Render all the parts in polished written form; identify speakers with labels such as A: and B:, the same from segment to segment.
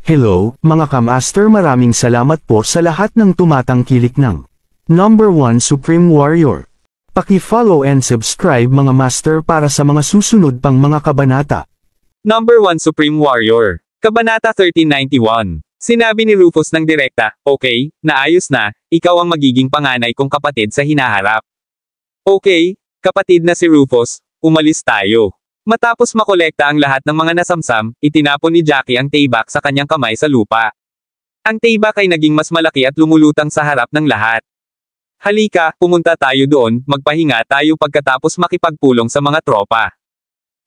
A: Hello, mga kamaster, maraming salamat po sa lahat ng tumatangkilik ng Number 1 Supreme Warrior. Paki-follow and subscribe mga master para sa mga susunod pang mga kabanata.
B: Number 1 Supreme Warrior. Kabanata 1391. Sinabi ni Rufus ng direkta, "Okay, naayos na, ikaw ang magiging panganay kong kapatid sa hinaharap." Okay, kapatid na si Rufus, umalis tayo. Matapos makolekta ang lahat ng mga nasamsam, itinapon ni Jackie ang taybak sa kanyang kamay sa lupa. Ang taybak ay naging mas malaki at lumulutang sa harap ng lahat. Halika, pumunta tayo doon, magpahinga tayo pagkatapos makipagpulong sa mga tropa.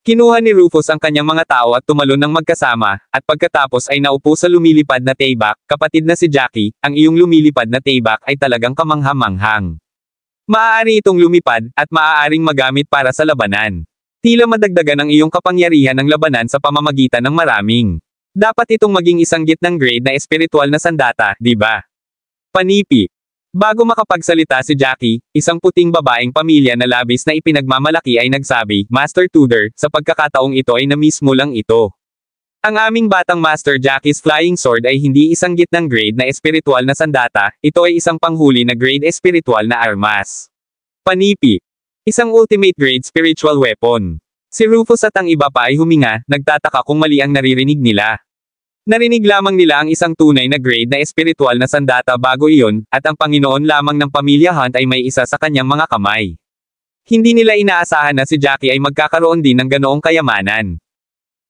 B: Kinuha ni Rufus ang kanyang mga tao at tumalon ng magkasama, at pagkatapos ay naupo sa lumilipad na taybak. Kapatid na si Jackie, ang iyong lumilipad na taybak ay talagang kamangha-manghang. Maaari itong lumipad, at maaaring magamit para sa labanan. Tila madagdagan ang iyong kapangyarihan ng labanan sa pamamagitan ng maraming. Dapat itong maging isang gitnang grade na espiritual na sandata, di ba? Panipi. Bago makapagsalita si Jackie, isang puting babaeng pamilya na labis na ipinagmamalaki ay nagsabi, "Master Tudor, sa pagkakataong ito ay na-miss mo lang ito. Ang aming batang Master Jackie's Flying Sword ay hindi isang gitnang grade na espiritual na sandata, ito ay isang panghuli na grade espiritual na armas. Panipi. Isang ultimate grade spiritual weapon." Si Rufus at ang iba pa ay huminga, nagtataka kung mali ang naririnig nila. Narinig lamang nila ang isang tunay na grade na espiritual na sandata bago iyon, at ang Panginoon lamang ng pamilya Hunt ay may isa sa kanyang mga kamay. Hindi nila inaasahan na si Jackie ay magkakaroon din ng ganoong kayamanan.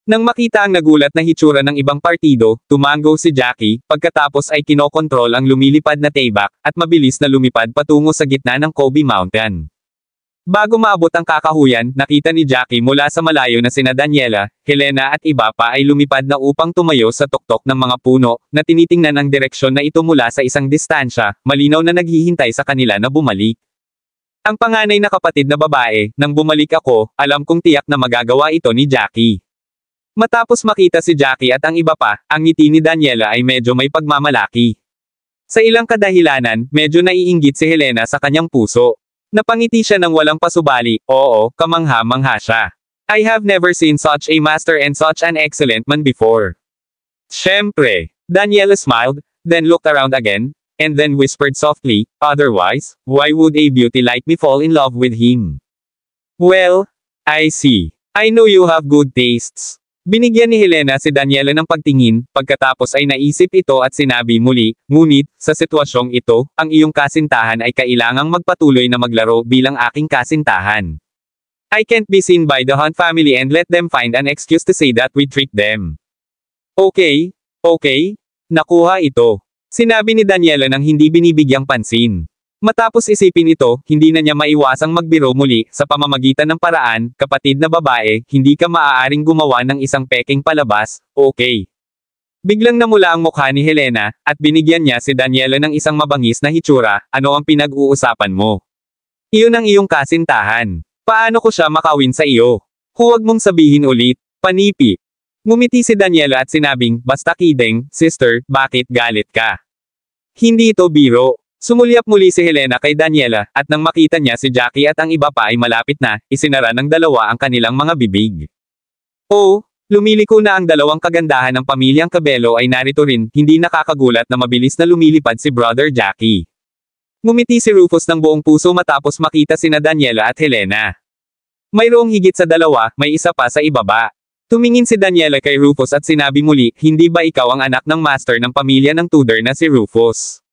B: Nang makita ang nagulat na hitsura ng ibang partido, tumango si Jackie, pagkatapos ay kinokontrol ang lumilipad na taybak, at mabilis na lumipad patungo sa gitna ng Kobe Mountain. Bago maabot ang kakahuyan, nakita ni Jackie mula sa malayo na sina Daniela, Helena at iba pa ay lumipad na upang tumayo sa tuktok ng mga puno, na tinitingnan ang direksyon na ito mula sa isang distansya, malinaw na naghihintay sa kanila na bumalik. Ang panganay na kapatid na babae, "Nang bumalik ako, alam kong tiyak na magagawa ito ni Jackie." Matapos makita si Jackie at ang iba pa, ang ngiti ni Daniela ay medyo may pagmamalaki. Sa ilang kadahilanan, medyo naiinggit si Helena sa kanyang puso. Napangiti siya ng walang pasubali, oo, kamangha-mangha siya. "I have never seen such a master and such an excellent man before." Siyempre. Daniela smiled, then looked around again, and then whispered softly, "Otherwise, why would a beauty like me fall in love with him?" "Well, I see. I know you have good tastes." Binigyan ni Helena si Daniela ng pagtingin, pagkatapos ay naisip ito at sinabi muli, "Ngunit, sa sitwasyong ito, ang iyong kasintahan ay kailangang magpatuloy na maglaro bilang aking kasintahan. I can't be seen by the Hunt family and let them find an excuse to say that we tricked them." Okay. Nakuha ito. Sinabi ni Daniela nang hindi binibigyang pansin. Matapos isipin ito, hindi na niya maiwasang magbiro muli, sa pamamagitan ng paraan, "Kapatid na babae, hindi ka maaaring gumawa ng isang peking palabas, okay?" Biglang namula ang mukha ni Helena, at binigyan niya si Daniela ng isang mabangis na hitsura, "Ano ang pinag-uusapan mo? Iyon ang iyong kasintahan. Paano ko siya makawin sa iyo? Huwag mong sabihin ulit." Panipi. Ngumiti si Daniela at sinabing, "Basta kidding, sister, bakit galit ka? Hindi ito biro." Sumulyap muli si Helena kay Daniela, at nang makita niya si Jackie at ang iba pa ay malapit na, isinara ng dalawa ang kanilang mga bibig. Oh, lumiliko na ang dalawang kagandahan ng pamilyang Cabello ay narito rin, hindi nakakagulat na mabilis na lumilipad si Brother Jackie. Ngumiti si Rufus ng buong puso matapos makita sina Daniela at Helena. Mayroong higit sa dalawa, may isa pa sa ibaba. Tumingin si Daniela kay Rufus at sinabi muli, "Hindi ba ikaw ang anak ng master ng pamilya ng Tudor na si Rufus?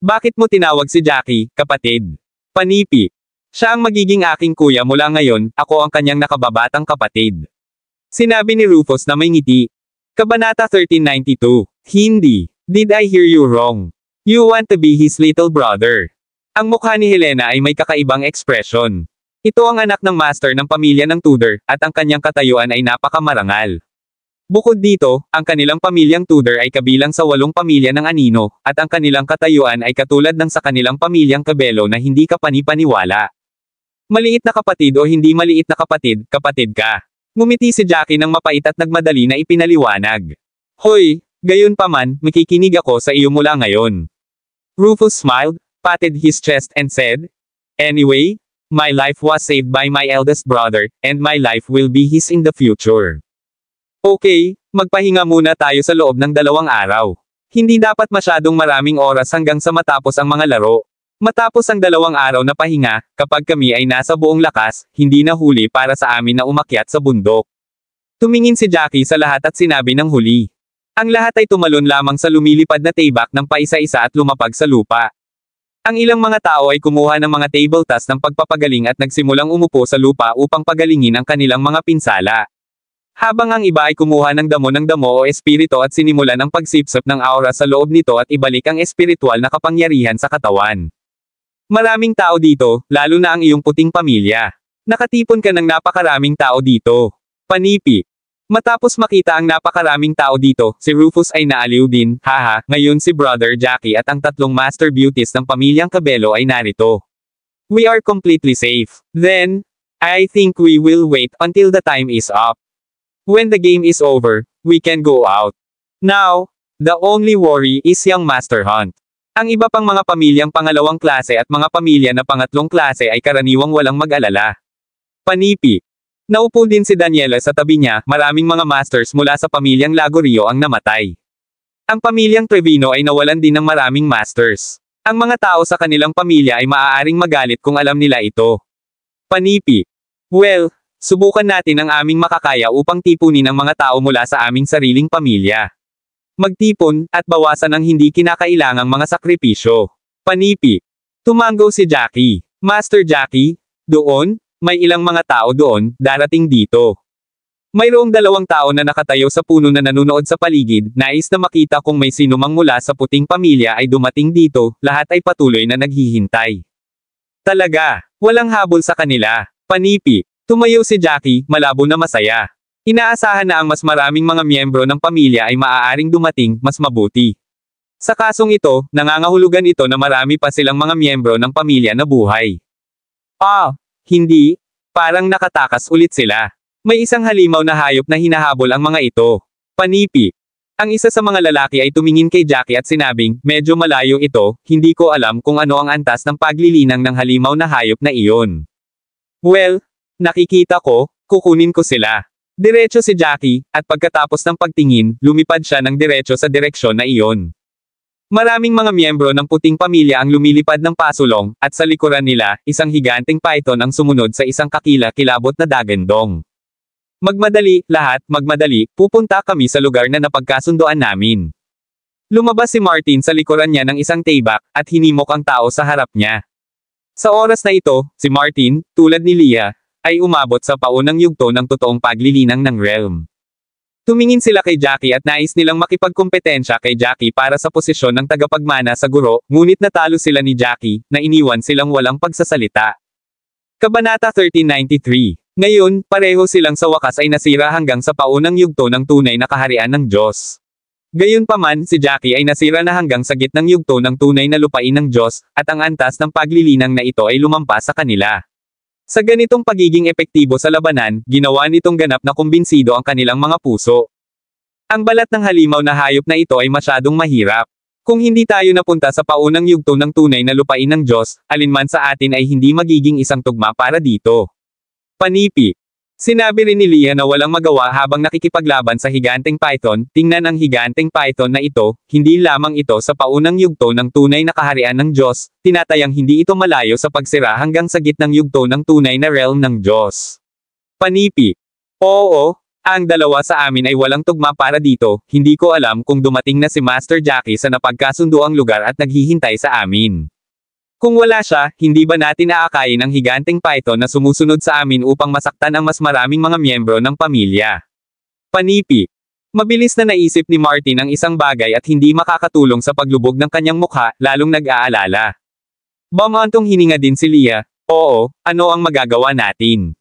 B: Bakit mo tinawag si Jackie, kapatid?" Panipi. "Siya ang magiging aking kuya mula ngayon, ako ang kanyang nakababatang kapatid." Sinabi ni Rufus na may ngiti. Kabanata 1392. Hindi. "Did I hear you wrong? You want to be his little brother?" Ang mukha ni Helena ay may kakaibang ekspresyon. Ito ang anak ng master ng pamilya ng Tudor, at ang kanyang katayuan ay napakamarangal. Bukod dito, ang kanilang pamilyang Tudor ay kabilang sa 8 pamilya ng anino, at ang kanilang katayuan ay katulad ng sa kanilang pamilyang Cabello na hindi kapani-paniwala. "Maliit na kapatid o hindi maliit na kapatid, kapatid ka." Ngumiti si Jackie ng mapait at nagmadali na ipinaliwanag. "Hoy, gayon pa man, makikinig ako sa iyo mula ngayon." Rufus smiled, patted his chest and said, "Anyway, my life was saved by my eldest brother, and my life will be his in the future." Okay, Magpahinga muna tayo sa loob ng 2 araw. Hindi dapat masyadong maraming oras hanggang sa matapos ang mga laro. Matapos ang 2 araw na pahinga, kapag kami ay nasa buong lakas, hindi na huli para sa amin na umakyat sa bundok. Tumingin si Jackie sa lahat at sinabi ng huli. Ang lahat ay tumalon lamang sa lumilipad na taybak ng paisa-isa at lumapag sa lupa. Ang ilang mga tao ay kumuha ng mga table tasks ng pagpapagaling at nagsimulang umupo sa lupa upang pagalingin ang kanilang mga pinsala. Habang ang iba ay kumuha ng damo o espiritu at sinimulan ang pagsipsip ng aura sa loob nito at ibalik ang espiritual na kapangyarihan sa katawan. Maraming tao dito, lalo na ang iyong puting pamilya. Nakatipon ka ng napakaraming tao dito. Panipi. Matapos makita ang napakaraming tao dito, si Rufus ay naaliw din, haha, ngayon si Brother Jackie at ang 3 Master Beauties ng pamilyang Cabello ay narito. We are completely safe. Then, I think we will wait until the time is up. When the game is over, we can go out. Now, the only worry is young Master Hunt. Ang iba pang mga pamilyang pangalawang klase at mga pamilya na pangatlong klase ay karaniwang walang mag-alala. Panipi. Naupo din si Daniela sa tabi niya, maraming mga masters mula sa pamilyang Lagorio ang namatay. Ang pamilyang Trevino ay nawalan din ng maraming masters. Ang mga tao sa kanilang pamilya ay maaaring magalit kung alam nila ito. Panipi. Well, subukan natin ang aming makakaya upang tipunin ang mga tao mula sa aming sariling pamilya. Magtipon, at bawasan ang hindi kinakailangang mga sakripisyo. Panipi. Tumango si Jackie. Master Jackie, doon, may ilang mga tao doon, darating dito. Mayroong 2 tao na nakatayo sa puno na nanunood sa paligid, nais na makita kung may sinumang mula sa puting pamilya ay dumating dito, lahat ay patuloy na naghihintay. Talaga, walang habol sa kanila. Panipi. Tumayo si Jackie, malabo na masaya. Inaasahan na ang mas maraming mga miyembro ng pamilya ay maaaring dumating, mas mabuti. Sa kasong ito, nangangahulugan ito na marami pa silang mga miyembro ng pamilya na buhay. Hindi. Parang nakatakas ulit sila. May isang halimaw na hayop na hinahabol ang mga ito. Panipi. Ang isa sa mga lalaki ay tumingin kay Jackie at sinabing, medyo malayo ito, hindi ko alam kung ano ang antas ng paglilinang ng halimaw na hayop na iyon. Well, nakikita ko, kukunin ko sila. Diretso si Jackie, at pagkatapos ng pagtingin, lumipad siya ng diretso sa direksyon na iyon. Maraming mga miyembro ng puting pamilya ang lumilipad ng pasulong, at sa likuran nila, isang higanteng python ang sumunod sa isang kakila-kilabot na dagandong. Magmadali, lahat, magmadali, pupunta kami sa lugar na napagkasundoan namin. Lumabas si Martin sa likuran niya ng isang taybak, at hinimok ang tao sa harap niya. Sa oras na ito, si Martin, tulad ni Leah, ay umabot sa paunang yugto ng totoong paglilinang ng realm. Tumingin sila kay Jackie at nais nilang makipagkompetensya kay Jackie para sa posisyon ng tagapagmana sa guro, ngunit natalo sila ni Jackie, na iniwan silang walang pagsasalita. Kabanata 1393. Ngayon, pareho silang sa wakas ay nasira hanggang sa paunang yugto ng tunay na kaharian ng Diyos. Gayunpaman, si Jackie ay nasira na hanggang sa gitnang yugto ng tunay na lupain ng Diyos, at ang antas ng paglilinang na ito ay lumampas sa kanila. Sa ganitong pagiging epektibo sa labanan, ginawa nitong ganap na kumbinsido ang kanilang mga puso. Ang balat ng halimaw na hayop na ito ay masyadong mahirap. Kung hindi tayo napunta sa paunang yugto ng tunay na lupain ng Diyos, alinman sa atin ay hindi magiging isang tugma para dito. Panipi. Sinabi rin ni Leah na walang magawa habang nakikipaglaban sa higanteng python, tingnan ang higanteng python na ito, hindi lamang ito sa paunang yugto ng tunay na kaharian ng Diyos, tinatayang hindi ito malayo sa pagsira hanggang sa gitnang yugto ng tunay na realm ng Diyos. Panipi. Oo, ang 2 sa amin ay walang tugma para dito, hindi ko alam kung dumating na si Master Jackie sa napagkasundoang lugar at naghihintay sa amin. Kung wala siya, hindi ba natin aakayin ang higanteng python na sumusunod sa amin upang masaktan ang mas maraming mga miyembro ng pamilya? Panipi. Mabilis na naisip ni Martin ang isang bagay at hindi makakatulong sa paglubog ng kanyang mukha, lalong nag-aalala. Bumantong hininga din si Leah, oo, ano ang magagawa natin?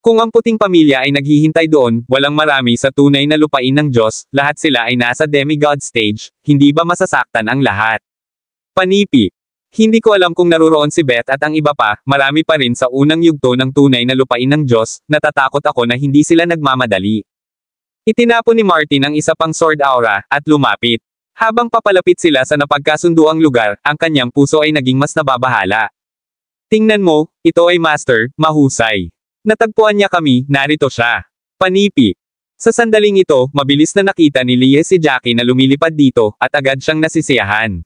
B: Kung ang puting pamilya ay naghihintay doon, walang marami sa tunay na lupain ng Diyos, lahat sila ay nasa demigod stage, hindi ba masasaktan ang lahat? Panipi. Hindi ko alam kung naruroon si Beth at ang iba pa, marami pa rin sa unang yugto ng tunay na lupain ng Diyos, natatakot ako na hindi sila nagmamadali. Itinapon ni Martin ang isa pang sword aura, at lumapit. Habang papalapit sila sa napagkasunduang lugar, ang kanyang puso ay naging mas nababahala. Tingnan mo, ito ay Master, mahusay. Natagpuan niya kami, narito siya. Panipi. Sa sandaling ito, mabilis na nakita ni Leah si Jackie na lumilipad dito, at agad siyang nasisiyahan.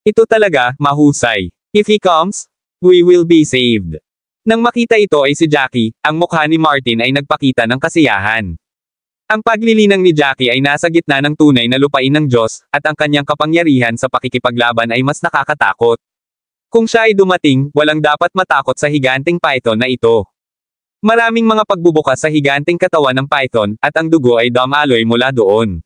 B: Ito talaga, mahusay. If he comes, we will be saved. Nang makita ito ay si Jackie, ang mukha ni Martin ay nagpakita ng kasiyahan. Ang paglilinang ni Jackie ay nasa gitna ng tunay na lupain ng Diyos, at ang kanyang kapangyarihan sa pakikipaglaban ay mas nakakatakot. Kung siya ay dumating, walang dapat matakot sa higanting python na ito. Maraming mga pagbubukas sa higanting katawan ng python, at ang dugo ay dumaloy mula doon.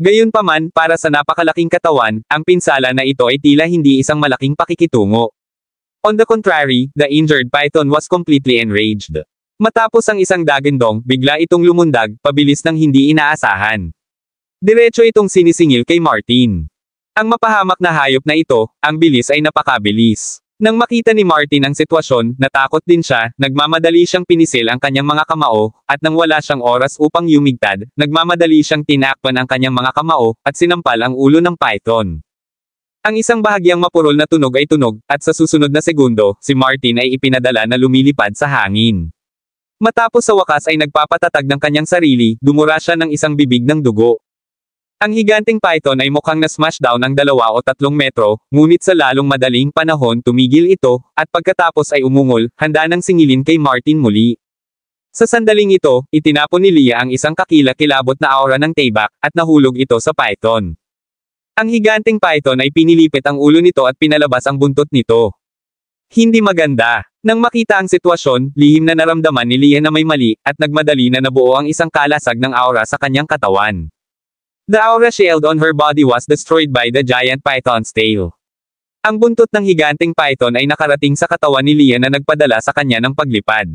B: Gayunpaman, para sa napakalaking katawan, ang pinsala na ito ay tila hindi isang malaking pakikitungo. On the contrary, the injured python was completely enraged. Matapos ang isang dagandong, bigla itong lumundag, pabilis ng hindi inaasahan. Diretso itong sinisingil kay Martin. Ang mapahamak na hayop na ito, ang bilis ay napakabilis. Nang makita ni Martin ang sitwasyon, natakot din siya, nagmamadali siyang pinisil ang kanyang mga kamao, at nang wala siyang oras upang yumigtad, nagmamadali siyang tinakpan ang kanyang mga kamao, at sinampal ang ulo ng python. Ang isang bahagyang mapurol na tunog ay tunog, at sa susunod na segundo, si Martin ay ipinadala na lumilipad sa hangin. Matapos sa wakas ay nagpapatatag ng kanyang sarili, dumura siya ng isang bibig ng dugo. Ang higanting python ay mukhang na-smash down ng 2 o 3 metro, ngunit sa lalong madaling panahon tumigil ito, at pagkatapos ay umungol, handa nang singilin kay Martin muli. Sa sandaling ito, itinapon ni Leah ang isang kakilakilabot na aura ng taybak, at nahulog ito sa python. Ang higanting python ay pinilipit ang ulo nito at pinalabas ang buntot nito. Hindi maganda. Nang makita ang sitwasyon, lihim na naramdaman ni Leah na may mali, at nagmadali na nabuo ang isang kalasag ng aura sa kanyang katawan. The aura shield on her body was destroyed by the giant python's tail. Ang buntot ng higanting python ay nakarating sa katawan ni Leah na nagpadala sa kanya ng paglipad.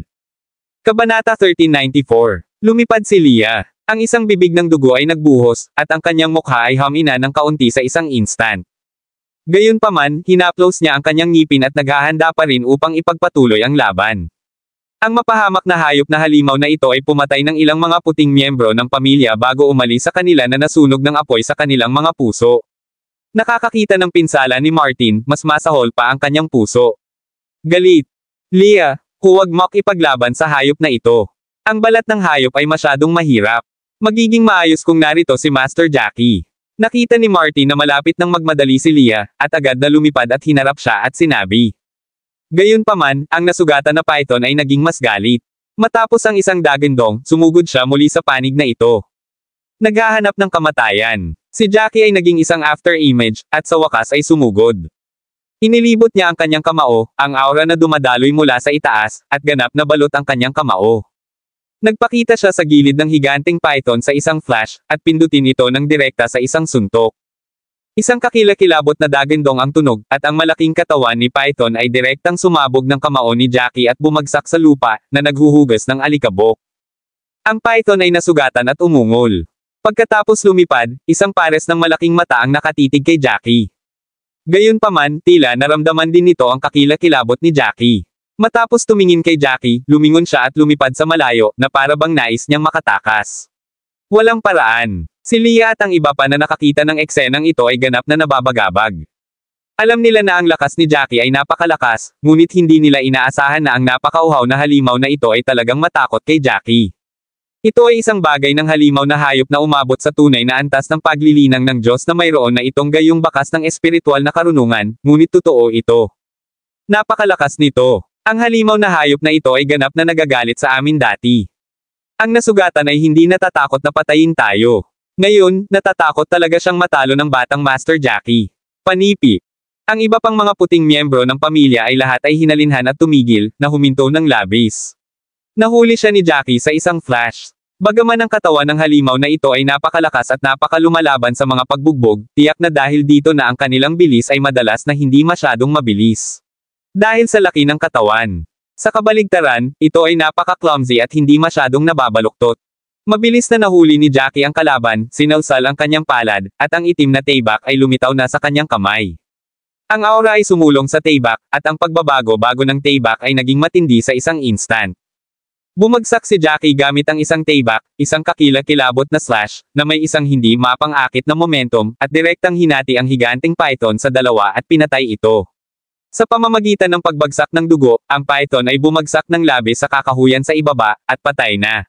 B: Kabanata 1394. Lumipad si Leah. Ang isang bibig ng dugo ay nagbuhos, at ang kanyang mukha ay humina ng kaunti sa isang instant. Gayunpaman, hinaplos niya ang kanyang ngipin at naghahanda pa rin upang ipagpatuloy ang laban. Ang mapahamak na hayop na halimaw na ito ay pumatay ng ilang mga puting miyembro ng pamilya bago umalis sa kanila na nasunog ng apoy sa kanilang mga puso. Nakakakita ng pinsala ni Martin, mas masahol pa ang kanyang puso. Galit. Leah, huwag mong ipaglaban sa hayop na ito. Ang balat ng hayop ay masyadong mahirap. Magiging maayos kung narito si Master Jackie. Nakita ni Martin na malapit nang magmadali si Leah, at agad na lumipad at hinarap siya at sinabi. Gayunpaman, ang nasugatan na python ay naging mas galit. Matapos ang isang dagandong, sumugod siya muli sa panig na ito. Naghahanap ng kamatayan. Si Jackie ay naging isang after-image, at sa wakas ay sumugod. Inilibot niya ang kanyang kamao, ang aura na dumadaloy mula sa itaas, at ganap na balot ang kanyang kamao. Nagpakita siya sa gilid ng higanting python sa isang flash, at pindutin ito ng direkta sa isang suntok. Isang kakilakilabot na dagandong ang tunog, at ang malaking katawan ni python ay direktang sumabog ng kamao ni Jackie at bumagsak sa lupa, na naghuhugas ng alikabok. Ang python ay nasugatan at umungol. Pagkatapos lumipad, isang pares ng malaking mata ang nakatitig kay Jackie. Gayunpaman, tila naramdaman din nito ang kakilakilabot ni Jackie. Matapos tumingin kay Jackie, lumingon siya at lumipad sa malayo, na para bang nais niyang makatakas. Walang paraan. Si Leah at ang iba pa na nakakita ng eksenang ito ay ganap na nababagabag. Alam nila na ang lakas ni Jackie ay napakalakas, ngunit hindi nila inaasahan na ang napakauhaw na halimaw na ito ay talagang matakot kay Jackie. Ito ay isang bagay ng halimaw na hayop na umabot sa tunay na antas ng paglilinang ng Diyos na mayroon na itong gayong bakas ng espiritual na karunungan, ngunit totoo ito. Napakalakas nito. Ang halimaw na hayop na ito ay ganap na nagagalit sa amin dati. Ang nasugatan ay hindi natatakot na patayin tayo. Ngayon, natatakot talaga siyang matalo ng batang Master Jackie. Panipi. Ang iba pang mga puting miyembro ng pamilya ay lahat ay hinalinhan at tumigil, na huminto ng labis. Nahuli siya ni Jackie sa isang flash. Bagaman ang katawan ng halimaw na ito ay napakalakas at napakalumalaban sa mga pagbugbog, tiyak na dahil dito na ang kanilang bilis ay madalas na hindi masyadong mabilis. Dahil sa laki ng katawan. Sa kabaligtaran, ito ay napaka-clumsy at hindi masyadong nababaluktot. Mabilis na nahuli ni Jackie ang kalaban, sinalsal ang kanyang palad, at ang itim na taybak ay lumitaw na sa kanyang kamay. Ang aura ay sumulong sa taybak, at ang pagbabago-bago ng taybak ay naging matindi sa isang instant. Bumagsak si Jackie gamit ang isang taybak, isang kakilakilabot na slash, na may isang hindi mapang-akit na momentum, at direktang hinati ang higanting python sa dalawa at pinatay ito. Sa pamamagitan ng pagbagsak ng dugo, ang python ay bumagsak ng labis sa kakahuyan sa ibaba, at patay na.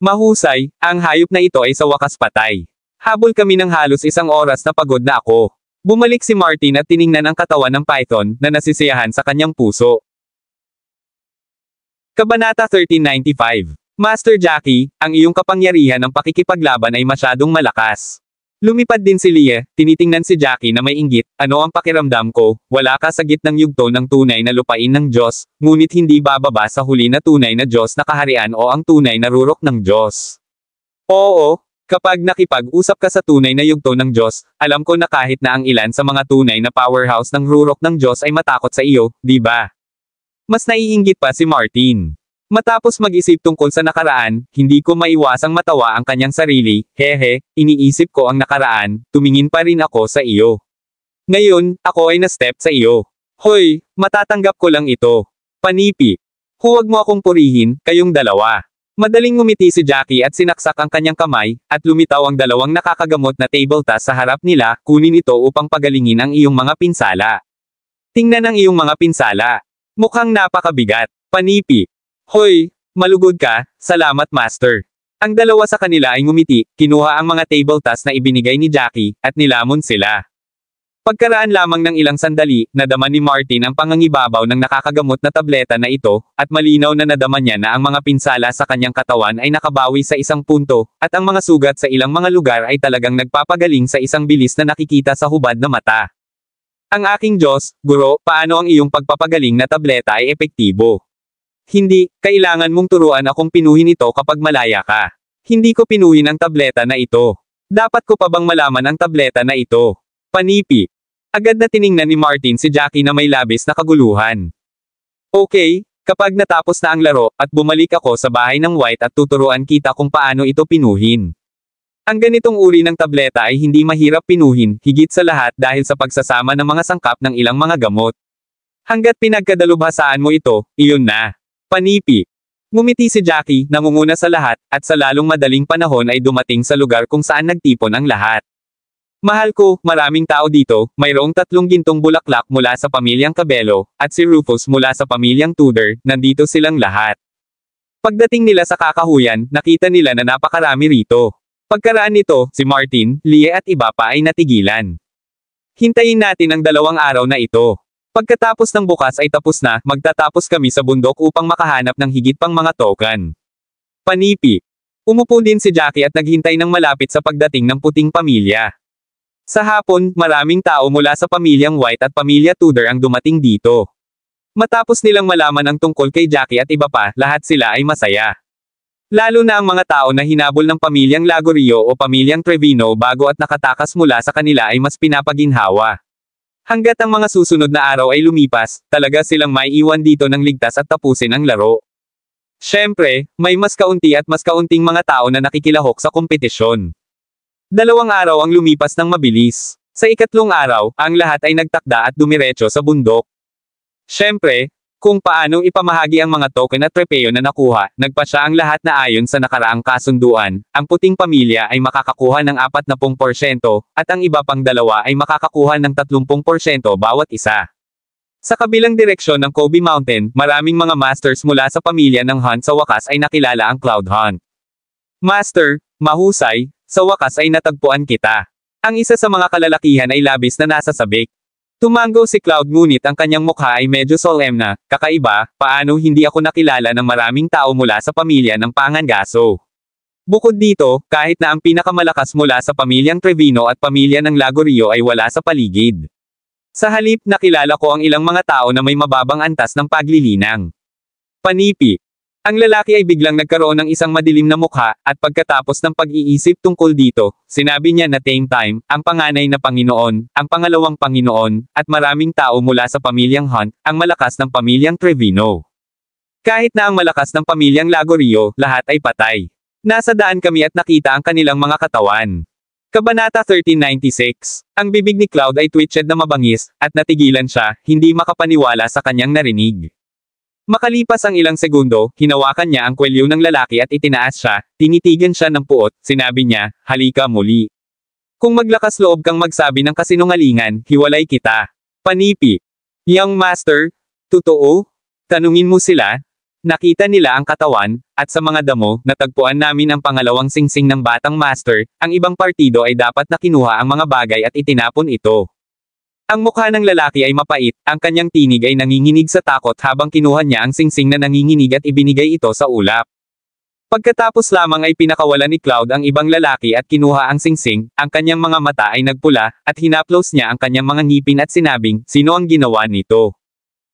B: Mahusay, ang hayop na ito ay sa wakas patay. Habol kami ng halos 1 oras na pagod na ako. Bumalik si Martin at tiningnan ang katawan ng python na nasisiyahan sa kanyang puso. Kabanata 1395. Master Jackie, ang iyong kapangyarihan ng pakikipaglaban ay masyadong malakas. Lumipad din si Leah, tinitingnan si Jackie na may inggit, ano ang pakiramdam ko, wala ka sa gitnang yugto ng tunay na lupain ng Diyos, ngunit hindi bababa sa huli na tunay na Diyos na kaharian o ang tunay na rurok ng Diyos. Oo, kapag nakipag-usap ka sa tunay na yugto ng Diyos, alam ko na kahit na ang ilan sa mga tunay na powerhouse ng rurok ng Diyos ay matakot sa iyo, di ba? Mas naiinggit pa si Martin. Matapos mag-isip tungkol sa nakaraan, hindi ko maiwasang matawa ang kanyang sarili, hehe, iniisip ko ang nakaraan, tumingin pa rin ako sa iyo. Ngayon, ako ay na-step sa iyo. Hoy, matatanggap ko lang ito. Panipi. Huwag mo akong purihin, kayong dalawa. Madaling ngumiti si Jackie at sinaksak ang kanyang kamay, at lumitaw ang dalawang nakakagamot na table task sa harap nila, kunin ito upang pagalingin ang iyong mga pinsala. Tingnan ang iyong mga pinsala. Mukhang napakabigat. Panipi. Hoy, malugod ka, salamat master. Ang dalawa sa kanila ay ngumiti, kinuha ang mga table task na ibinigay ni Jackie, at nilamon sila. Pagkaraan lamang ng ilang sandali, nadama ni Martin ang pangangibabaw ng nakakagamot na tableta na ito, at malinaw na nadama niya na ang mga pinsala sa kanyang katawan ay nakabawi sa 1 punto, at ang mga sugat sa ilang mga lugar ay talagang nagpapagaling sa isang bilis na nakikita sa hubad na mata. Ang aking Diyos, Guro, paano ang iyong pagpapagaling na tableta ay epektibo? Hindi, kailangan mong turuan akong pinuhin ito kapag malaya ka. Hindi ko pinuhin ang tableta na ito. Dapat ko pa bang malaman ang tableta na ito? Panipi. Agad na tiningnan ni Martin si Jackie na may labis na kaguluhan. Okay, kapag natapos na ang laro, at bumalik ako sa bahay ng White at tuturuan kita kung paano ito pinuhin. Ang ganitong uri ng tableta ay hindi mahirap pinuhin, higit sa lahat dahil sa pagsasama ng mga sangkap ng ilang mga gamot. Hanggat pinagkadalubhasaan mo ito, iyon na. Panipi. Ngumiti si Jackie, nangunguna sa lahat, at sa lalong madaling panahon ay dumating sa lugar kung saan nagtipon ang lahat. Mahal ko, maraming tao dito, mayroong 3 gintong bulaklak mula sa pamilyang Cabello, at si Rufus mula sa pamilyang Tudor, nandito silang lahat. Pagdating nila sa kakahuyan, nakita nila na napakarami rito. Pagkaraan nito, si Martin, Leah at iba pa ay natigilan. Hintayin natin ang 2 araw na ito. Pagkatapos ng bukas ay tapos na, magtatapos kami sa bundok upang makahanap ng higit pang mga token. Panipi. Umupo din si Jackie at naghintay ng malapit sa pagdating ng puting pamilya. Sa hapon, maraming tao mula sa pamilyang White at pamilya Tudor ang dumating dito. Matapos nilang malaman ang tungkol kay Jackie at iba pa, lahat sila ay masaya. Lalo na ang mga tao na hinabol ng pamilyang Lagorio o pamilyang Trevino bago at nakatakas mula sa kanila ay mas pinapaginhawa. Hanggat ang mga susunod na araw ay lumipas, talaga silang may iwan dito ng ligtas at tapusin ang laro. Siyempre, may mas kaunti at mas kaunting mga tao na nakikilahok sa kompetisyon. 2 araw ang lumipas ng mabilis. Sa ikatlong araw, ang lahat ay nagtakda at dumiretso sa bundok. Siyempre, kung paano ipamahagi ang mga token at trepeo na nakuha, nagpasya ang lahat na ayon sa nakaraang kasunduan, ang puting pamilya ay makakakuha ng 40%, at ang iba pang dalawa ay makakakuha ng 30% bawat isa. Sa kabilang direksyon ng Kobe Mountain, maraming mga masters mula sa pamilya ng Hunt sa wakas ay nakilala ang Cloud Hunt. Master, mahusay, sa wakas ay natagpuan kita. Ang isa sa mga kalalakihan ay labis na nasa sabik. Tumango si Cloud ngunit ang kanyang mukha ay medyo solemn na, kakaiba, paano hindi ako nakilala ng maraming tao mula sa pamilya ng Pangangaso. Bukod dito, kahit na ang pinakamalakas mula sa pamilyang Trevino at pamilya ng Lagorio ay wala sa paligid. Sa halip, nakilala ko ang ilang mga tao na may mababang antas ng paglilinang. Panipi. Ang lalaki ay biglang nagkaroon ng isang madilim na mukha, at pagkatapos ng pag-iisip tungkol dito, sinabi niya na same time, ang panganay na Panginoon, ang pangalawang Panginoon, at maraming tao mula sa pamilyang Hunt, ang malakas ng pamilyang Trevino. Kahit na ang malakas ng pamilyang Lagorio, lahat ay patay. Nasa daan kami at nakita ang kanilang mga katawan. Kabanata 1396. Ang bibig ni Cloud ay twitched na mabangis, at natigilan siya, hindi makapaniwala sa kanyang narinig. Makalipas ang ilang segundo, hinawakan niya ang kwelyo ng lalaki at itinaas siya, tinitigan siya ng puot, sinabi niya, halika muli. Kung maglakas loob kang magsabi ng kasinungalingan, hiwalay kita. Panipi. Young master, totoo? Tanungin mo sila? Nakita nila ang katawan, at sa mga damo, natagpuan namin ang pangalawang singsing ng batang master, ang ibang partido ay dapat na kinuha ang mga bagay at itinapon ito. Ang mukha ng lalaki ay mapait, ang kanyang tinig ay nanginginig sa takot habang kinuha niya ang singsing na nanginginig at ibinigay ito sa ulap. Pagkatapos lamang ay pinakawalan ni Cloud ang ibang lalaki at kinuha ang singsing, ang kanyang mga mata ay nagpula, at hinaplos niya ang kanyang mga ngipin at sinabing, sino ang ginawa nito?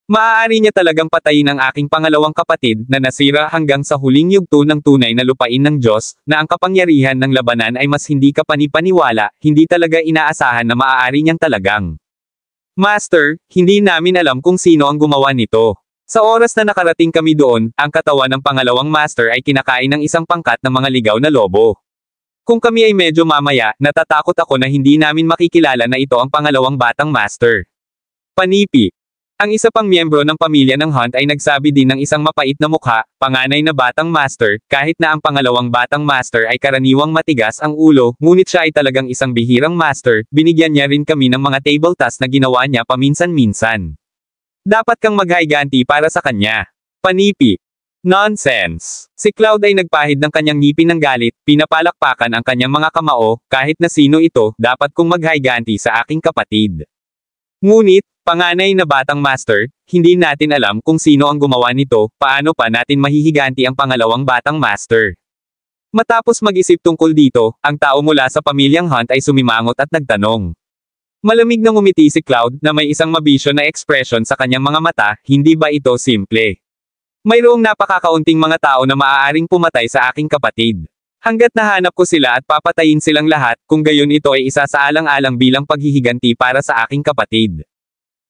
B: Maaari niya talagang patayin ang aking pangalawang kapatid na nasira hanggang sa huling yugto ng tunay na lupain ng Diyos, na ang kapangyarihan ng labanan ay mas hindi kapanipaniwala, hindi talaga inaasahan na maaari niyang talagang. Master, hindi namin alam kung sino ang gumawa nito. Sa oras na nakarating kami doon, ang katawan ng pangalawang master ay kinakain ng isang pangkat ng mga ligaw na lobo. Kung kami ay medyo mamaya, natatakot ako na hindi namin makikilala na ito ang pangalawang batang master. Panipi. Ang isa pang miyembro ng pamilya ng Hunt ay nagsabi din ng isang mapait na mukha, panganay na batang master, kahit na ang pangalawang batang master ay karaniwang matigas ang ulo, ngunit siya ay talagang isang bihirang master, binigyan niya rin kami ng mga table tasks na ginawa niya paminsan-minsan. Dapat kang maghayganti para sa kanya. Panipi. Nonsense. Si Cloud ay nagpahid ng kanyang ngipin ng galit, pinapalakpakan ang kanyang mga kamao, kahit na sino ito, dapat kong maghayganti sa aking kapatid. Ngunit, panganay na batang master, hindi natin alam kung sino ang gumawa nito, paano pa natin mahihiganti ang pangalawang batang master. Matapos mag-isip tungkol dito, ang tao mula sa pamilyang Hunt ay sumimangot at nagtanong. Malamig na ngumiti si Cloud na may isang mabisyo na ekspresyon sa kanyang mga mata, hindi ba ito simple? Mayroong napakakaunting mga tao na maaaring pumatay sa aking kapatid. Hanggat nahanap ko sila at papatayin silang lahat, kung gayon ito ay isa sa alang-alang bilang paghihiganti para sa aking kapatid.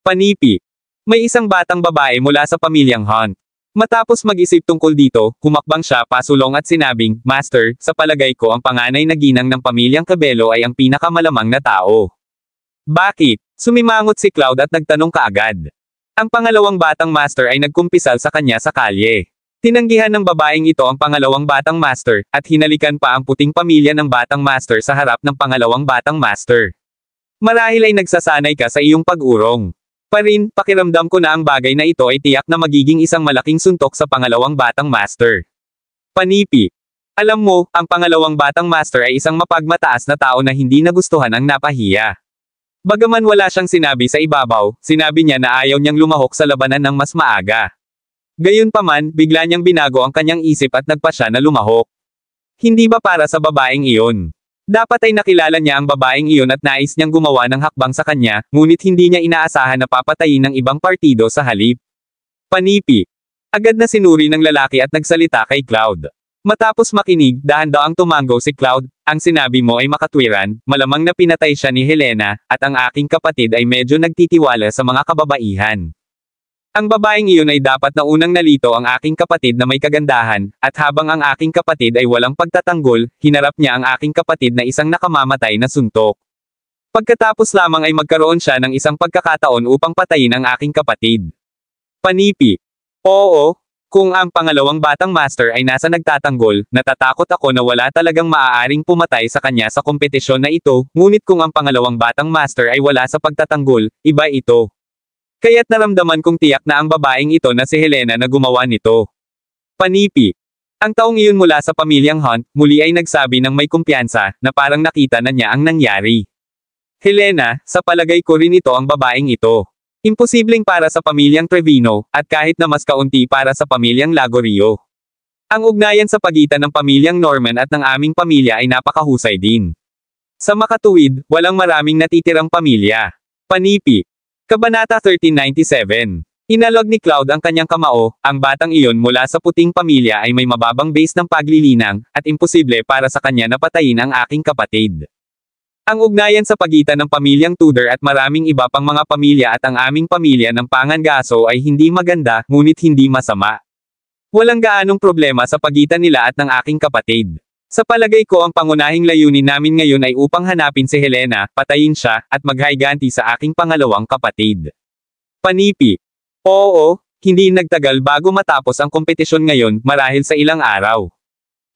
B: Panipi. May isang batang babae mula sa pamilyang Hunt. Matapos mag-isip tungkol dito, humakbang siya pasulong at sinabing, Master, sa palagay ko ang panganay na ginang ng pamilyang Cabello ay ang pinakamalamang na tao. Bakit? Sumimangot si Cloud at nagtanong kaagad. Ang pangalawang batang master ay nagkumpisal sa kanya sa kalye. Tinanggihan ng babaeng ito ang pangalawang batang master, at hinalikan pa ang puting pamilya ng batang master sa harap ng pangalawang batang master. Marahil ay nagsasanay ka sa iyong pag-urong. Pakiramdam ko na ang bagay na ito ay tiyak na magiging isang malaking suntok sa pangalawang batang master. Panipi. Alam mo, ang pangalawang batang master ay isang mapagmataas na tao na hindi nagustuhan ang napahiya. Bagaman wala siyang sinabi sa ibabaw, sinabi niya na ayaw niyang lumahok sa labanan ng mas maaga. Gayunpaman, bigla niyang binago ang kanyang isip at nagpa siya na lumahok. Hindi ba para sa babaeng iyon? Dapat ay nakilala niya ang babaeng iyon at nais niyang gumawa ng hakbang sa kanya, ngunit hindi niya inaasahan na papatayin ng ibang partido sa halip. Panipi. Agad na sinuri ng lalaki at nagsalita kay Cloud. Matapos makinig, dahan-daang tumango si Cloud, ang sinabi mo ay makatwiran, malamang na pinatay siya ni Helena, at ang aking kapatid ay medyo nagtitiwala sa mga kababaihan. Ang babaeng iyon ay dapat na unang nalito ang aking kapatid na may kagandahan, at habang ang aking kapatid ay walang pagtatanggol, hinarap niya ang aking kapatid na isang nakamamatay na suntok. Pagkatapos lamang ay magkaroon siya ng isang pagkakataon upang patayin ang aking kapatid. Panipi. Oo, kung ang pangalawang batang master ay nasa nagtatanggol, natatakot ako na wala talagang maaaring pumatay sa kanya sa kompetisyon na ito, ngunit kung ang pangalawang batang master ay wala sa pagtatanggol, iba ito. Kaya't naramdaman kong tiyak na ang babaeng ito na si Helena na gumawa nito. Panipi. Ang taong iyon mula sa pamilyang Hunt, muli ay nagsabi ng may kumpiyansa, na parang nakita na niya ang nangyari. Helena, sa palagay ko rin ito ang babaeng ito. Imposibleng para sa pamilyang Trevino, at kahit na mas kaunti para sa pamilyang Lagorio. Ang ugnayan sa pagitan ng pamilyang Norman at ng aming pamilya ay napakahusay din. Sa makatuwid, walang maraming natitirang pamilya. Panipi. Kabanata 1397. Inalog ni Cloud ang kanyang kamao, ang batang iyon mula sa puting pamilya ay may mababang base ng paglilinang, at imposible para sa kanya na patayin ang aking kapatid. Ang ugnayan sa pagitan ng pamilyang Tudor at maraming iba pang mga pamilya at ang aming pamilya ng Pangangaso ay hindi maganda, ngunit hindi masama. Walang gaanong problema sa pagitan nila at ng aking kapatid. Sa palagay ko ang pangunahing layunin namin ngayon ay upang hanapin si Helena, patayin siya, at maghayganti sa aking pangalawang kapatid. Panipi. Oo, hindi nagtagal bago matapos ang kompetisyon ngayon, marahil sa ilang araw.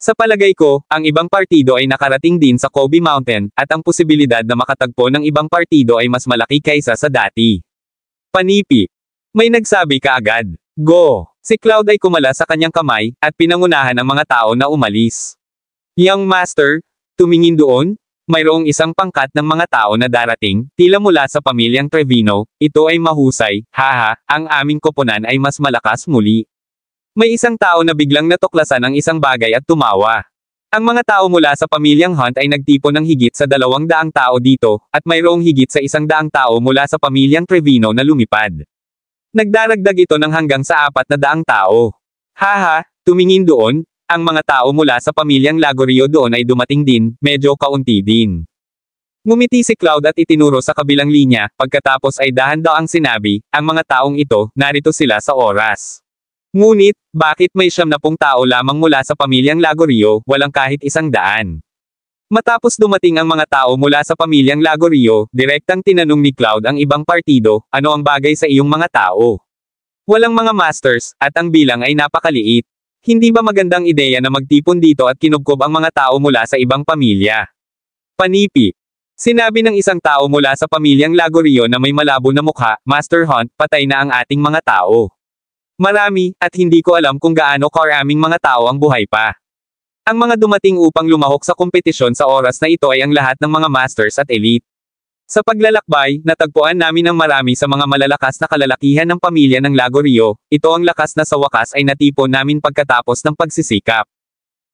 B: Sa palagay ko, ang ibang partido ay nakarating din sa Kobe Mountain, at ang posibilidad na makatagpo ng ibang partido ay mas malaki kaysa sa dati. Panipi. May nagsabi kaagad. Go! Si Cloud ay kumala sa kanyang kamay, at pinangunahan ang mga tao na umalis. Young Master, tumingin doon, mayroong isang pangkat ng mga tao na darating, tila mula sa pamilyang Trevino, ito ay mahusay, haha, ang aming koponan ay mas malakas muli. May isang tao na biglang natuklasan ang isang bagay at tumawa. Ang mga tao mula sa pamilyang Hunt ay nagtipon ng higit sa 200 tao dito, at mayroong higit sa 100 tao mula sa pamilyang Trevino na lumipad. Nagdaragdag ito ng hanggang sa 400 tao. Haha, tumingin doon, ang mga tao mula sa pamilyang Lagorio doon ay dumating din, medyo kaunti din. Ngumiti si Cloud at itinuro sa kabilang linya, pagkatapos ay dahan-daang sinabi, ang mga taong ito, narito sila sa oras. Ngunit, bakit may 70 tao lamang mula sa pamilyang Lagorio, walang kahit 100? Matapos dumating ang mga tao mula sa pamilyang Lagorio, direktang tinanong ni Cloud ang ibang partido, ano ang bagay sa iyong mga tao? Walang mga masters, at ang bilang ay napakaliit. Hindi ba magandang ideya na magtipon dito at kinubkob ang mga tao mula sa ibang pamilya? Panipi. Sinabi ng isang tao mula sa pamilyang Lagorio na may malabo na mukha, Master Hunt, patay na ang ating mga tao. Marami, at hindi ko alam kung gaano karaming mga tao ang buhay pa. Ang mga dumating upang lumahok sa kompetisyon sa oras na ito ay ang lahat ng mga masters at elite. Sa paglalakbay, natagpuan namin ang marami sa mga malalakas na kalalakihan ng pamilya ng Lagorio, ito ang lakas na sa wakas ay natipon namin pagkatapos ng pagsisikap.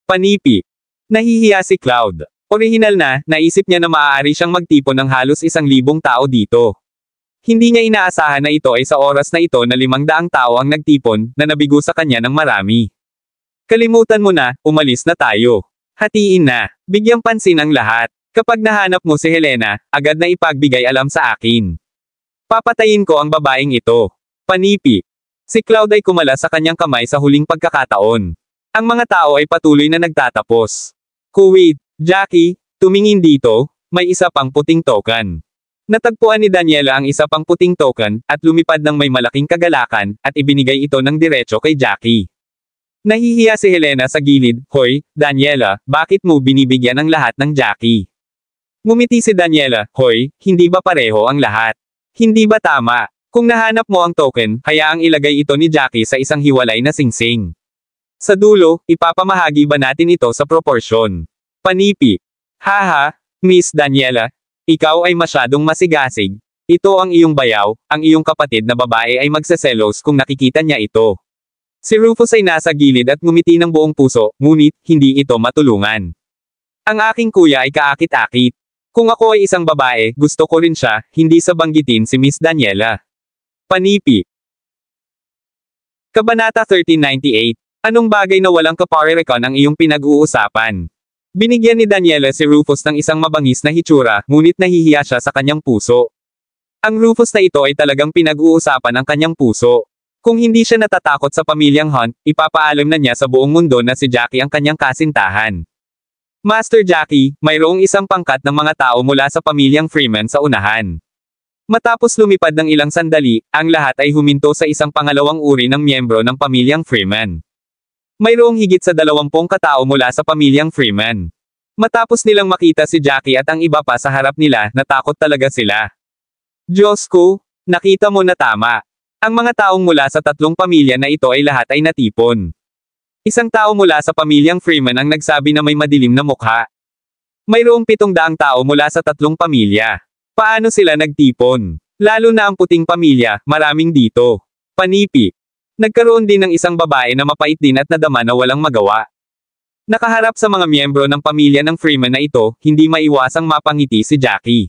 B: Panipi. Nahihiya si Cloud. Orihinal na, naisip niya na maaari siyang magtipon ng halos 1,000 tao dito. Hindi niya inaasahan na ito ay sa oras na ito na 500 tao ang nagtipon, na nabigo sa kanya ng marami. Kalimutan mo na, umalis na tayo. Hatiin na, bigyang pansin ang lahat. Kapag nahanap mo si Helena, agad na ipagbigay alam sa akin. Papatayin ko ang babaeng ito. Panipi. Si Cloud ay kumala sa kanyang kamay sa huling pagkakataon. Ang mga tao ay patuloy na nagtatapos. Kuwait, Jackie, tumingin dito, may isa pang puting token. Natagpuan ni Daniela ang isa pang puting token, at lumipad ng may malaking kagalakan, at ibinigay ito ng diretso kay Jackie. Nahihiya si Helena sa gilid, hoy, Daniela, bakit mo binibigyan ang lahat ng Jackie? Ngumiti si Daniela, hoy, hindi ba pareho ang lahat? Hindi ba tama? Kung nahanap mo ang token, hayaang ilagay ito ni Jackie sa isang hiwalay na singsing. Sa dulo, ipapamahagi ba natin ito sa proporsyon? Panipi. Haha, Miss Daniela, ikaw ay masyadong masigasig. Ito ang iyong bayaw, ang iyong kapatid na babae ay magseselos kung nakikita niya ito. Si Rufus ay nasa gilid at ngumiti ng buong puso, ngunit, hindi ito matulungan. Ang aking kuya ay kaakit-akit. Kung ako ay isang babae, gusto ko rin siya, hindi sa banggitin si Miss Daniela. Panipi. Kabanata 1398. Anong bagay na walang kaparerekon ang iyong pinag-uusapan? Binigyan ni Daniela si Rufus ng isang mabangis na hitsura, ngunit nahihiya siya sa kanyang puso. Ang Rufus na ito ay talagang pinag-uusapan ang kanyang puso. Kung hindi siya natatakot sa pamilyang Hunt, ipapaalam na niya sa buong mundo na si Jackie ang kanyang kasintahan. Master Jackie, mayroong isang pangkat ng mga tao mula sa pamilyang Freeman sa unahan. Matapos lumipad ng ilang sandali, ang lahat ay huminto sa isang pangalawang uri ng miyembro ng pamilyang Freeman. Mayroong higit sa 20 katao mula sa pamilyang Freeman. Matapos nilang makita si Jackie at ang iba pa sa harap nila, natakot talaga sila. Diyos ko, nakita mo na tama. Ang mga taong mula sa 3 pamilya na ito ay lahat ay natipon. Isang tao mula sa pamilyang Freeman ang nagsabi na may madilim na mukha. Mayroong 700 tao mula sa 3 pamilya. Paano sila nagtipon? Lalo na ang puting pamilya, maraming dito. Panipi. Nagkaroon din ng isang babae na mapait din at nadama na walang magawa. Nakaharap sa mga miyembro ng pamilya ng Freeman na ito, hindi maiwasang mapangiti si Jackie.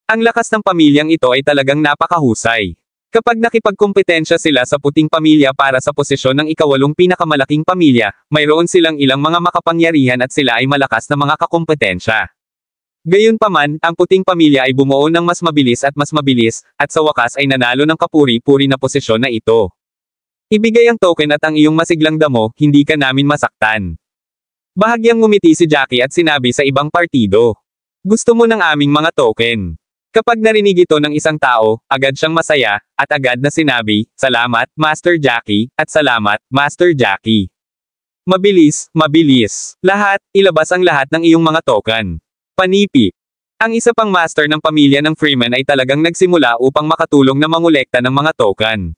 B: Ang lakas ng pamilyang ito ay talagang napakahusay. Kapag nakipagkompetensya sila sa puting pamilya para sa posisyon ng ika-8 pinakamalaking pamilya, mayroon silang ilang mga makapangyarihan at sila ay malakas na mga kakompetensya. Gayunpaman, ang puting pamilya ay bumuo ng mas mabilis, at sa wakas ay nanalo ng kapuri-puri na posisyon na ito. Ibigay ang token at ang iyong masiglang damo, hindi ka namin masaktan. Bahagyang ngumiti si Jackie at sinabi sa ibang partido. Gusto mo ng aming mga token. Kapag narinig ito ng isang tao, agad siyang masaya, at agad na sinabi, salamat, Master Jackie, at salamat, Master Jackie. Mabilis, mabilis. Lahat, ilabas ang lahat ng iyong mga token. Panipi. Ang isa pang master ng pamilya ng Freeman ay talagang nagsimula upang makatulong na mangolekta ng mga token.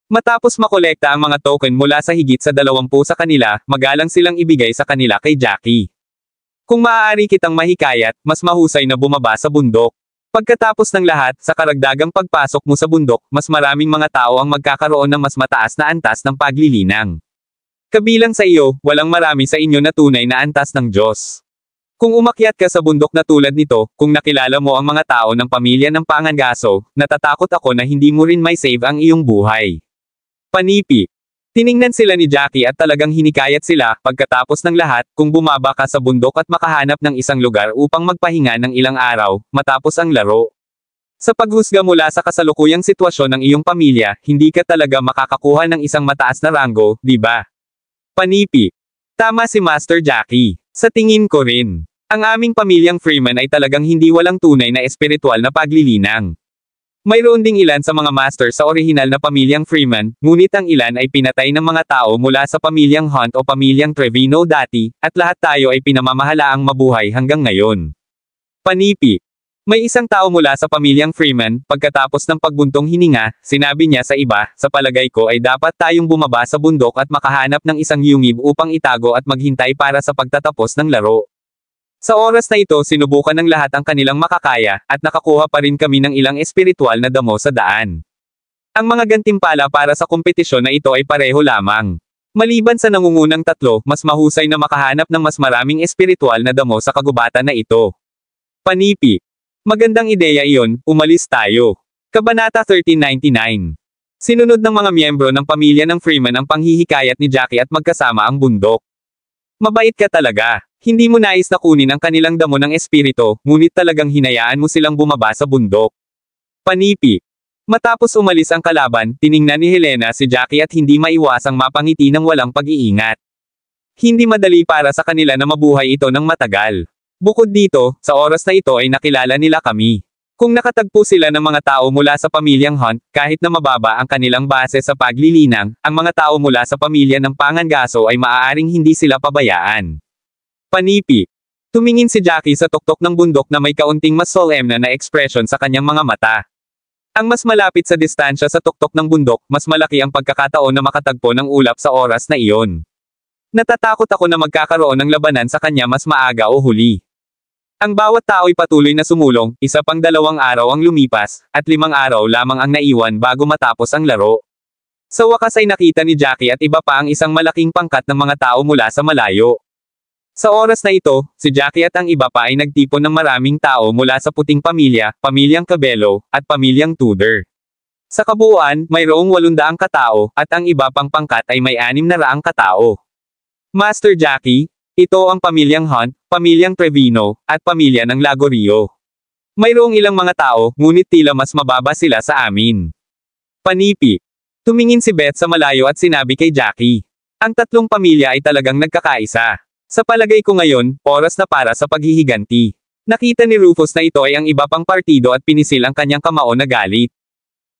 B: Matapos makolekta ang mga token mula sa higit sa 20 sa kanila, magalang silang ibigay sa kanila kay Jackie. Kung maaari kitang mahikayat, mas mahusay na bumaba sa bundok. Pagkatapos ng lahat, sa karagdagang pagpasok mo sa bundok, mas maraming mga tao ang magkakaroon ng mas mataas na antas ng paglilinang. Kabilang sa iyo, walang marami sa inyo na tunay na antas ng Diyos. Kung umakyat ka sa bundok na tulad nito, kung nakilala mo ang mga tao ng pamilya ng Pangangaso, natatakot ako na hindi mo rin may save ang iyong buhay. Panipi. Tiningnan sila ni Jackie at talagang hinikayat sila, pagkatapos ng lahat, kung bumaba ka sa bundok at makahanap ng isang lugar upang magpahinga ng ilang araw, matapos ang laro. Sa paghusga mula sa kasalukuyang sitwasyon ng iyong pamilya, hindi ka talaga makakakuha ng isang mataas na ranggo, di ba? Panipi. Tama si Master Jackie. Sa tingin ko rin. Ang aming pamilyang Freeman ay talagang hindi walang tunay na espiritual na paglilinang. Mayroon ding ilan sa mga master sa orihinal na pamilyang Freeman, ngunit ang ilan ay pinatay ng mga tao mula sa pamilyang Hunt o pamilyang Trevino dati, at lahat tayo ay pinamamahalaang mabuhay hanggang ngayon. Panipi. May isang tao mula sa pamilyang Freeman, pagkatapos ng pagbuntong hininga, sinabi niya sa iba, sa palagay ko ay dapat tayong bumaba sa bundok at makahanap ng isang yungib upang itago at maghintay para sa pagtatapos ng laro. Sa oras na ito sinubukan ng lahat ang kanilang makakaya, at nakakuha pa rin kami ng ilang espiritual na damo sa daan. Ang mga gantimpala para sa kompetisyon na ito ay pareho lamang. Maliban sa nangungunang tatlo, mas mahusay na makahanap ng mas maraming espiritual na damo sa kagubatan na ito. Panipi. Magandang ideya iyon, umalis tayo. Kabanata 1399. Sinunod ng mga miyembro ng pamilya ng Freeman ang panghihikayat ni Jackie at magkasama ang bundok. Mabait ka talaga. Hindi mo nais na kunin ang kanilang damo ng espiritu, ngunit talagang hinayaan mo silang bumaba sa bundok. Panipi. Matapos umalis ang kalaban, tiningnan ni Helena si Jackie at hindi maiwasang mapangiti ng walang pag-iingat. Hindi madali para sa kanila na mabuhay ito ng matagal. Bukod dito, sa oras na ito ay nakilala nila kami. Kung nakatagpo sila ng mga tao mula sa pamilyang Hunt, kahit na mababa ang kanilang base sa paglilinang, ang mga tao mula sa pamilya ng Pangangaso ay maaaring hindi sila pabayaan. Panipi. Tumingin si Jackie sa tuktok ng bundok na may kaunting mas solemn na ekspresyon sa kanyang mga mata. Ang mas malapit sa distansya sa tuktok ng bundok, mas malaki ang pagkakataon na makatagpo ng ulap sa oras na iyon. Natatakot ako na magkakaroon ng labanan sa kanya mas maaga o huli. Ang bawat tao'y patuloy na sumulong, 2 araw ang lumipas, at 5 araw lamang ang naiwan bago matapos ang laro. Sa wakas ay nakita ni Jackie at iba pa ang isang malaking pangkat ng mga tao mula sa malayo. Sa oras na ito, si Jackie at ang iba pa ay nagtipon ng maraming tao mula sa puting pamilya, pamilyang Cabello, at pamilyang Tudor. Sa kabuuan, mayroong 800 katao, at ang iba pang pangkat ay may 600 katao. Master Jackie, ito ang pamilyang Hunt, pamilyang Trevino, at pamilya ng Lagorio. Mayroong ilang mga tao, ngunit tila mas mababa sila sa amin. Panipi. Tumingin si Beth sa malayo at sinabi kay Jackie. Ang tatlong pamilya ay talagang nagkakaisa. Sa palagay ko ngayon, oras na para sa paghihiganti. Nakita ni Rufus na ito ay ang iba pang partido at pinisil ang kanyang kamao na galit.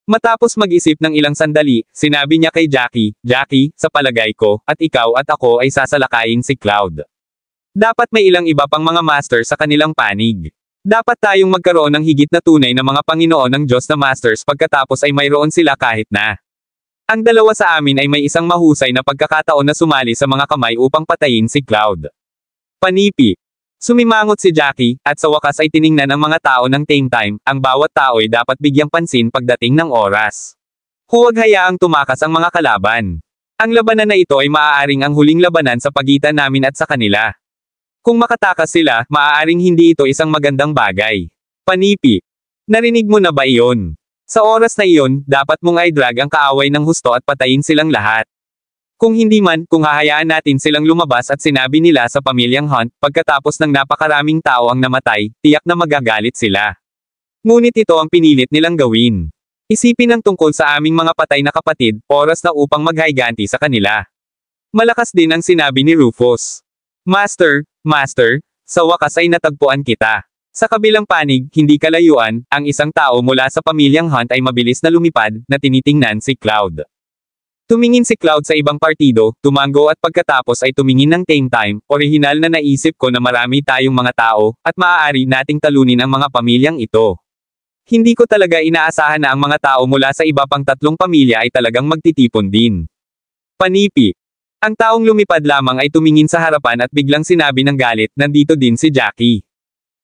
B: Matapos mag-isip ng ilang sandali, sinabi niya kay Jackie, Jackie, sa palagay ko, at ikaw at ako ay sasalakayin si Cloud. Dapat may ilang iba pang mga master sa kanilang panig. Dapat tayong magkaroon ng higit na tunay na mga Panginoon ng Diyos na masters pagkatapos ay mayroon sila kahit na. Ang dalawa sa amin ay may isang mahusay na pagkakataon na sumali sa mga kamay upang patayin si Cloud. Panipi. Sumimangot si Jackie, at sa wakas ay tiningnan ng mga tao ng Tame Time, ang bawat tao ay dapat bigyang pansin pagdating ng oras. Huwag hayaang tumakas ang mga kalaban. Ang labanan na ito ay maaaring ang huling labanan sa pagitan namin at sa kanila. Kung makatakas sila, maaaring hindi ito isang magandang bagay. Panipi. Narinig mo na ba iyon? Sa oras na iyon, dapat mong i-drag ang kaaway ng husto at patayin silang lahat. Kung hindi man, kung hahayaan natin silang lumabas at sinabi nila sa pamilyang Hunt, pagkatapos ng napakaraming tao ang namatay, tiyak na magagalit sila. Ngunit ito ang pinilit nilang gawin. Isipin ang tungkol sa aming mga patay na kapatid, oras na upang maghayganti sa kanila. Malakas din ang sinabi ni Rufus. Master, sa wakas ay natagpuan kita. Sa kabilang panig, hindi kalayuan, ang isang tao mula sa pamilyang Hunt ay mabilis na lumipad, na tinitingnan si Cloud. Tumingin si Cloud sa ibang partido, tumango at pagkatapos ay tumingin ng Tame Time, orihinal na naisip ko na marami tayong mga tao, at maaari nating talunin ang mga pamilyang ito. Hindi ko talaga inaasahan na ang mga tao mula sa iba pang tatlong pamilya ay talagang magtitipon din. Panipi. Ang taong lumipad lamang ay tumingin sa harapan at biglang sinabi ng galit, nandito din si Jackie.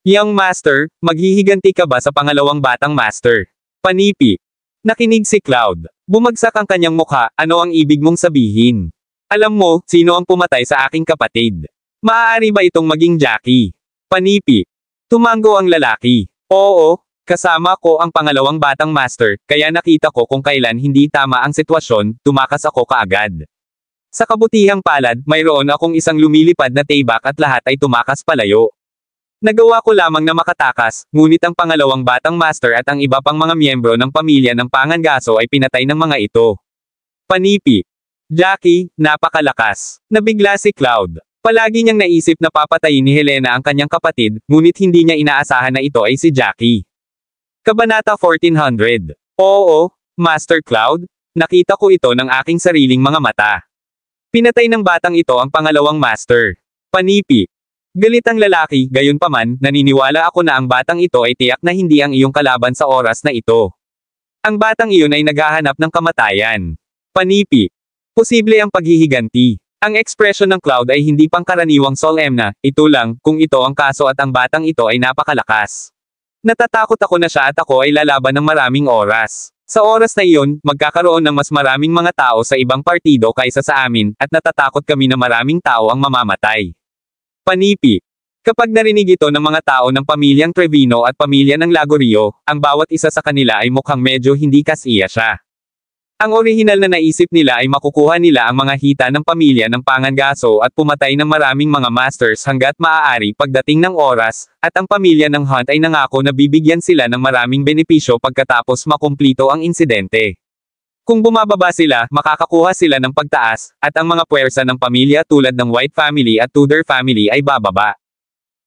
B: Young Master, maghihiganti ka ba sa pangalawang batang Master? Panipi. Nakinig si Cloud. Bumagsak ang kanyang mukha, ano ang ibig mong sabihin? Alam mo, sino ang pumatay sa aking kapatid? Maaari ba itong maging Jackie? Panipi. Tumango ang lalaki. Oo, kasama ko ang pangalawang batang Master, kaya nakita ko kung kailan hindi tama ang sitwasyon, tumakas ako kaagad. Sa kabutihang palad, mayroon akong isang lumilipad na taybak at lahat ay tumakas palayo. Nagawa ko lamang na makatakas, ngunit ang pangalawang batang Master at ang iba pang mga miyembro ng pamilya ng Pangangaso ay pinatay ng mga ito. Panipi. Jackie, napakalakas. Nabigla si Cloud. Palagi niyang naisip na papatayin ni Helena ang kanyang kapatid, ngunit hindi niya inaasahan na ito ay si Jackie. Kabanata 1400. Oo, Master Cloud, nakita ko ito ng aking sariling mga mata. Pinatay ng batang ito ang pangalawang Master. Panipi. Galit ang lalaki, gayunpaman, naniniwala ako na ang batang ito ay tiyak na hindi ang iyong kalaban sa oras na ito. Ang batang iyon ay naghahanap ng kamatayan. Panipi. Posible ang paghihiganti. Ang ekspresyon ng Cloud ay hindi pangkaraniwang solemn, ito lang, kung ito ang kaso at ang batang ito ay napakalakas. Natatakot ako na siya at ako ay lalaban ng maraming oras. Sa oras na iyon, magkakaroon ng mas maraming mga tao sa ibang partido kaysa sa amin, at natatakot kami na maraming tao ang mamamatay. Panipi. Kapag narinig ito ng mga tao ng pamilyang Trevino at pamilya ng Lagorio, ang bawat isa sa kanila ay mukhang medyo hindi kasiya siya. Ang orihinal na naisip nila ay makukuha nila ang mga hita ng pamilya ng Pangangaso at pumatay ng maraming mga Masters hanggat maaari pagdating ng oras, at ang pamilya ng Hunt ay nangako na bibigyan sila ng maraming benepisyo pagkatapos makumplito ang insidente. Kung bumababa sila, makakakuha sila ng pagtaas, at ang mga puwersa ng pamilya tulad ng White Family at Tudor Family ay bababa.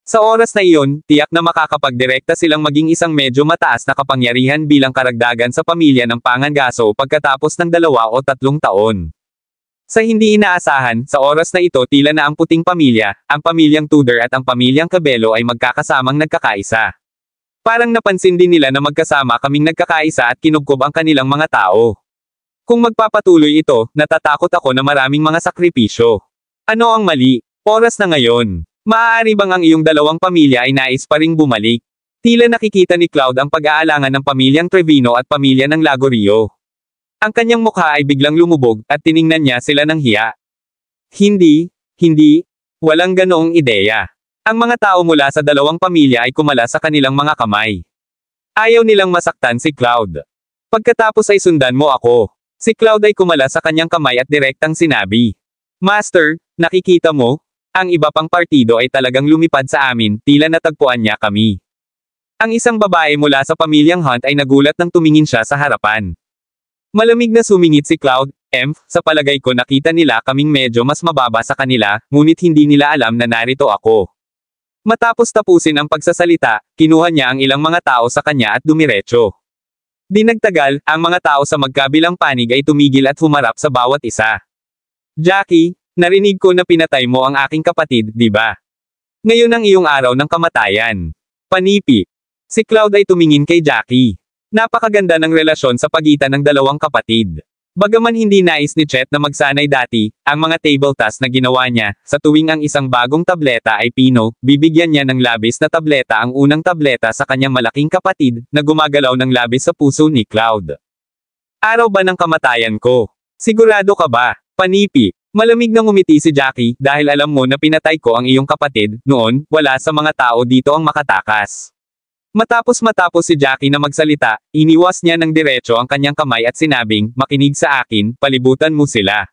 B: Sa oras na iyon, tiyak na makakapagdirekta silang maging isang medyo mataas na kapangyarihan bilang karagdagan sa pamilya ng Pangangaso pagkatapos ng 2 o 3 taon. Sa hindi inaasahan, sa oras na ito tila na ang puting pamilya, ang pamilyang Tudor at ang pamilyang Cabello ay magkakasamang nagkakaisa. Parang napansin din nila na magkasama kaming nagkakaisa at kinubkob ang kanilang mga tao. Kung magpapatuloy ito, natatakot ako na maraming mga sakripisyo. Ano ang mali? Oras na ngayon. Maaari bang ang iyong dalawang pamilya ay nais pa ring bumalik? Tila nakikita ni Cloud ang pag-aalangan ng pamilyang Trevino at pamilya ng Lagorio. Ang kanyang mukha ay biglang lumubog, at tiningnan niya sila ng hiya. Hindi, walang ganoong ideya. Ang mga tao mula sa dalawang pamilya ay kumala sa kanilang mga kamay. Ayaw nilang masaktan si Cloud. Pagkatapos ay sundan mo ako. Si Cloud ay kumala sa kanyang kamay at direktang sinabi. Master, nakikita mo? Ang iba pang partido ay talagang lumipad sa amin, tila natagpuan niya kami. Ang isang babae mula sa pamilyang Hunt ay nagulat nang tumingin siya sa harapan. Malamig na sumingit si Cloud, sa palagay ko nakita nila kaming medyo mas mababa sa kanila, ngunit hindi nila alam na narito ako. Matapos tapusin ang pagsasalita, kinuha niya ang ilang mga tao sa kanya at dumiretso. Di nagtagal, ang mga tao sa magkabilang panig ay tumigil at humarap sa bawat isa. Jackie, narinig ko na pinatay mo ang aking kapatid, di ba? Ngayon ang iyong araw ng kamatayan. Panipi. Si Cloud ay tumingin kay Jackie. Napakaganda ng relasyon sa pagitan ng dalawang kapatid. Bagaman hindi nais ni Chet na magsanay dati, ang mga table tasks na ginawa niya, sa tuwing ang isang bagong tableta ay pino, bibigyan niya ng labis na tableta ang unang tableta sa kanyang malaking kapatid, na gumagalaw ng labis sa puso ni Cloud. Araw ba ng kamatayan ko? Sigurado ka ba? Panipi. Malamig na ngumiti si Jackie, dahil alam mo na pinatay ko ang iyong kapatid, noon, wala sa mga tao dito ang makatakas. Matapos si Jackie na magsalita, iniwas niya ng diretso ang kanyang kamay at sinabing, makinig sa akin, palibutan mo sila.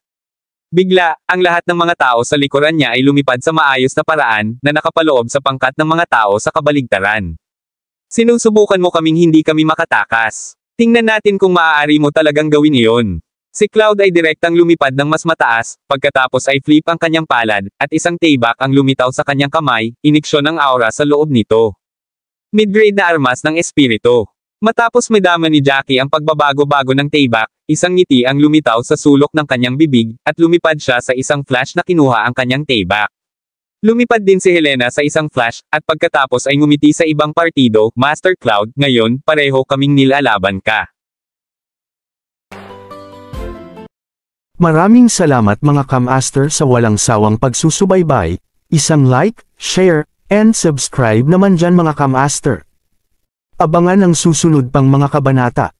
B: Bigla, ang lahat ng mga tao sa likuran niya ay lumipad sa maayos na paraan, na nakapaloob sa pangkat ng mga tao sa kabaligtaran. Sinusubukan mo kaming hindi kami makatakas. Tingnan natin kung maaari mo talagang gawin iyon. Si Cloud ay direktang lumipad ng mas mataas, pagkatapos ay flip ang kanyang palad, at isang taybak ang lumitaw sa kanyang kamay, iniksyon ang aura sa loob nito. Mid-grade na armas ng espiritu. Matapos madama ni Jackie ang pagbabago-bago ng taybak, isang ngiti ang lumitaw sa sulok ng kanyang bibig, at lumipad siya sa isang flash na kinuha ang kanyang taybak. Lumipad din si Helena sa isang flash, at pagkatapos ay ngumiti sa ibang partido, Master Cloud, ngayon, pareho kaming nilalaban ka.
A: Maraming salamat mga Kamaster sa walang sawang pagsusubaybay, isang like, share, and subscribe naman dyan mga Kamaster. Abangan ang susunod pang mga kabanata.